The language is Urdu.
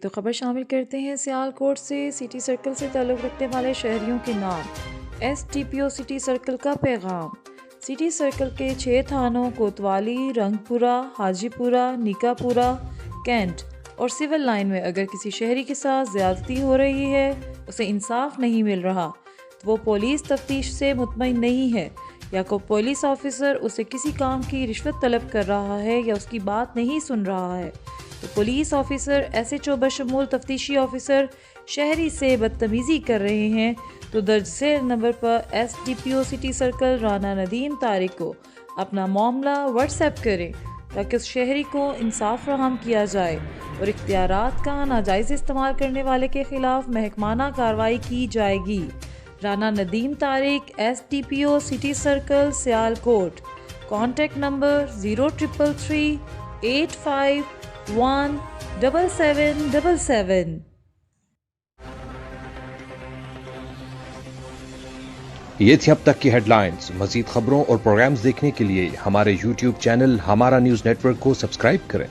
تو خبر شامل کرتے ہیں سیالکوٹ سے۔ سٹی سرکل سے تعلق رکھنے والے شہریوں کے نام۔ S D P O city circle کا پیغام۔ سٹی سرکل کے 6 تھانوں کوتوالی، رنگ پورہ، حاجی پورہ، نیکا پورہ، کینٹ اور سول لائن میں اگر کسی شہری کے ساتھ زیادتی ہو رہی ہے، اسے انصاف نہیں مل رہا، تو وہ پولیس تفتیش سے مطمئن نہیں ہے، یا کوئی پولیس آفیسر اسے کسی کام کی رشوت طلب کر رہا ہے یا اس کی بات نہیں سن رہا ہے، تو police officer S H O بشمول تفتیشی آفیسر شہری سے بدتمیزی کر رہے ہیں، تو درج ذیل نمبر پر S D P O city circle Rana Nadeem Tariq کو اپنا معاملہ واٹس ایپ کریں تاکہ اس شہری کو انصاف فراہم کیا جائے اور اختیارات کا ناجائز استعمال کرنے والے کے خلاف محکمانہ کارروائی کی جائے گی۔ Rana Nadeem Tariq, S D P O city circle, Sialkot. Contact number 0333 851 7777۔ یہ تھی اب تک کی ہیڈ لائنز۔ مزید خبروں اور پروگرامز دیکھنے کے لیے ہمارے یوٹیوب چینل ہمارا نیوز نیٹ ورک کو سبسکرائب کریں۔